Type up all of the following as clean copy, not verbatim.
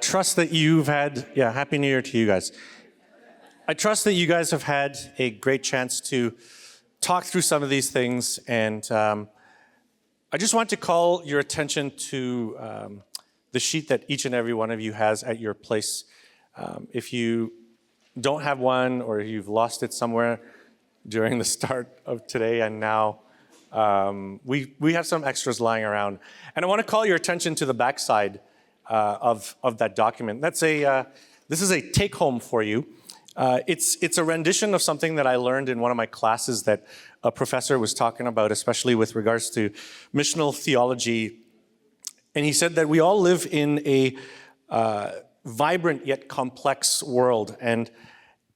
trust that you've had, Happy New Year to you guys. I trust that you guys have had a great chance to talk through some of these things, and I just want to call your attention to the sheet that each and every one of you has at your place. If you don't have one, or you've lost it somewhere during the start of today and now, we have some extras lying around. And I want to call your attention to the backside of that document. This is a take-home for you. It's a rendition of something that I learned in one of my classes that a professor was talking about, especially with regards to missional theology. And he said that we all live in a vibrant yet complex world. And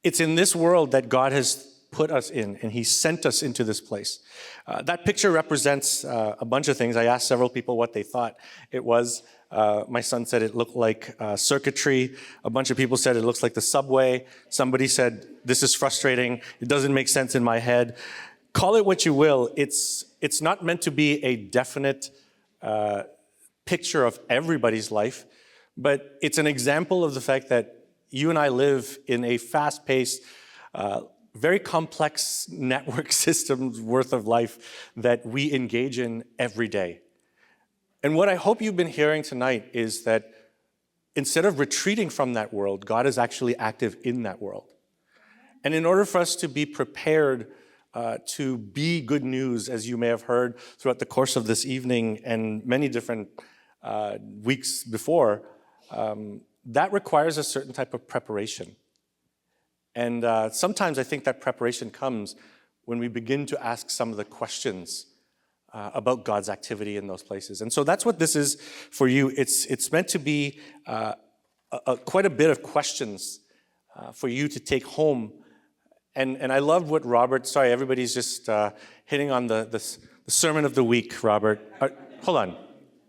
it's in this world that God has put us in, and he sent us into this place. That picture represents a bunch of things. I asked several people what they thought it was. My son said it looked like circuitry. A bunch of people said it looks like the subway. Somebody said, this is frustrating. It doesn't make sense in my head. Call it what you will. It's not meant to be a definite picture of everybody's life, but it's an example of the fact that you and I live in a fast-paced, very complex network systems worth of life that we engage in every day. And what I hope you've been hearing tonight is that instead of retreating from that world, God is actually active in that world. And in order for us to be prepared to be good news, as you may have heard throughout the course of this evening and many different weeks before, that requires a certain type of preparation. And sometimes I think that preparation comes when we begin to ask some of the questions about God's activity in those places. And so that's what this is for you. It's meant to be quite a bit of questions for you to take home. And I loved what Robert, sorry, everybody's just hitting on the sermon of the week, Robert. Hold on.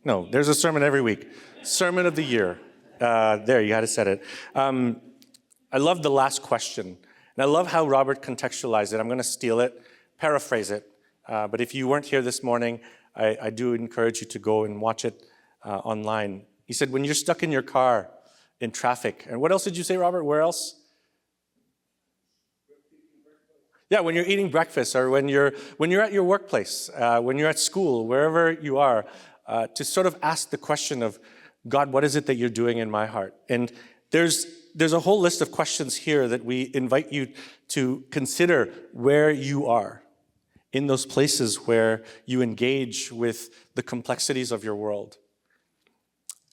No, there's a sermon every week. Sermon of the year. There, you had to set it. I love the last question. And I love how Robert contextualized it. I'm going to steal it, paraphrase it. But if you weren't here this morning, I do encourage you to go and watch it online. He said, when you're stuck in your car in traffic, and what else did you say, Robert? Where else? Yeah, when you're eating breakfast, or when you're at your workplace, when you're at school, wherever you are, to sort of ask the question of, God, what is it that you're doing in my heart? And there's a whole list of questions here that we invite you to consider where you are in those places where you engage with the complexities of your world.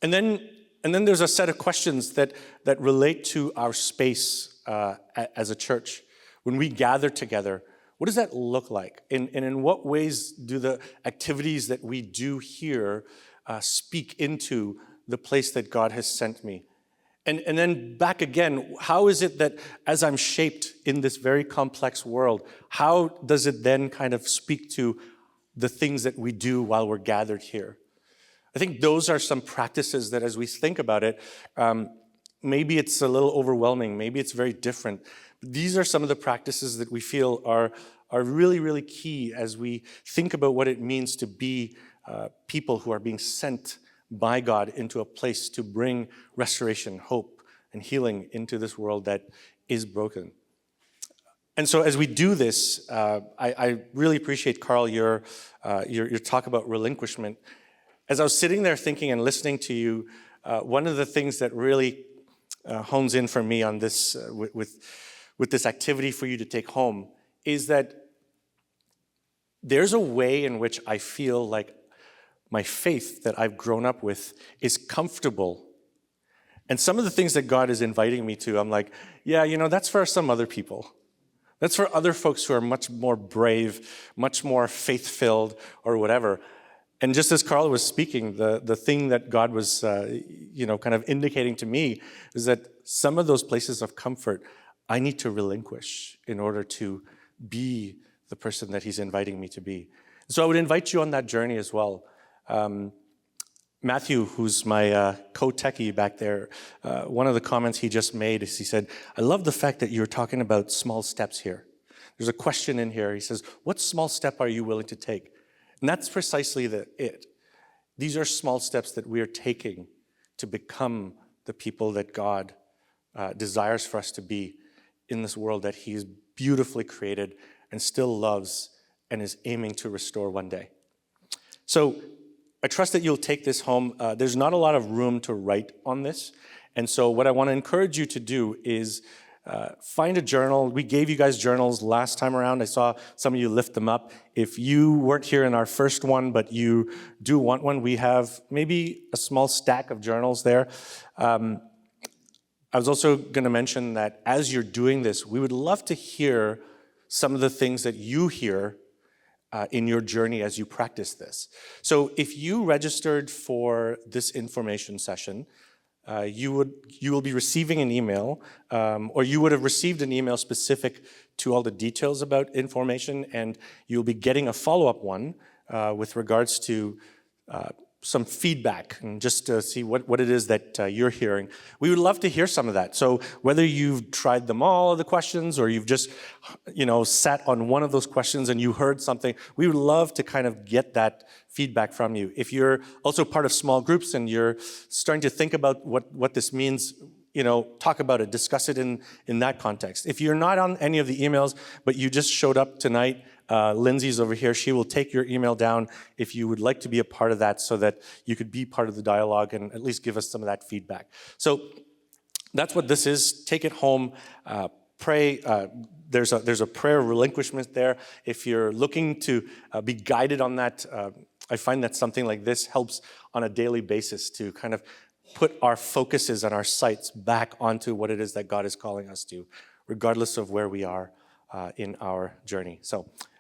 And then there's a set of questions that relate to our space as a church. When we gather together, what does that look like? And in what ways do the activities that we do here speak into the place that God has sent me? And then back again, how is it that as I'm shaped in this very complex world, how does it then kind of speak to the things that we do while we're gathered here? I think those are some practices that as we think about it, maybe it's a little overwhelming, maybe it's very different. But these are some of the practices that we feel are really, really key as we think about what it means to be people who are being sent by God into a place to bring restoration, hope, and healing into this world that is broken. And so as we do this, I really appreciate, Carl, your talk about relinquishment. As I was sitting there thinking and listening to you, one of the things that really hones in for me on this, with this activity for you to take home, is that there's a way in which I feel like my faith that I've grown up with is comfortable. And some of the things that God is inviting me to, I'm like, yeah, that's for some other people. That's for other folks who are much more brave, much more faith-filled, or whatever. And just as Carl was speaking, the thing that God was, kind of indicating to me is that some of those places of comfort I need to relinquish in order to be the person that he's inviting me to be. So I would invite you on that journey as well. Matthew, who's my co-techie back there, one of the comments he just made is he said, I love the fact that you're talking about small steps here. There's a question in here. He says, what small step are you willing to take? And that's precisely it. These are small steps that we are taking to become the people that God desires for us to be in this world that He's beautifully created and still loves and is aiming to restore one day. So I trust that you'll take this home. There's not a lot of room to write on this. And so what I want to encourage you to do is find a journal. We gave you guys journals last time around. I saw some of you lift them up. If you weren't here in our first one, but you do want one, we have maybe a small stack of journals there. I was also going to mention that as you're doing this, we would love to hear some of the things that you hear in your journey as you practice this. So if you registered for this information session, you will be receiving an email, or you would have received an email specific to all the details about InFormation, and you'll be getting a follow-up one with regards to some feedback and just to see what it is that you're hearing. We would love to hear some of that. So whether you've tried them all of the questions or you've just, sat on one of those questions and you heard something, we would love to kind of get that feedback from you. If you're also part of small groups and you're starting to think about what this means, talk about it, discuss it in that context. If you're not on any of the emails, but you just showed up tonight, Lindsay's over here. She will take your email down if you would like to be a part of that so that you could be part of the dialogue and at least give us some of that feedback. So that's what this is. Take it home, pray. There's a prayer relinquishment there. If you're looking to be guided on that, I find that something like this helps on a daily basis to kind of put our focuses and our sights back onto what it is that God is calling us to, regardless of where we are in our journey. So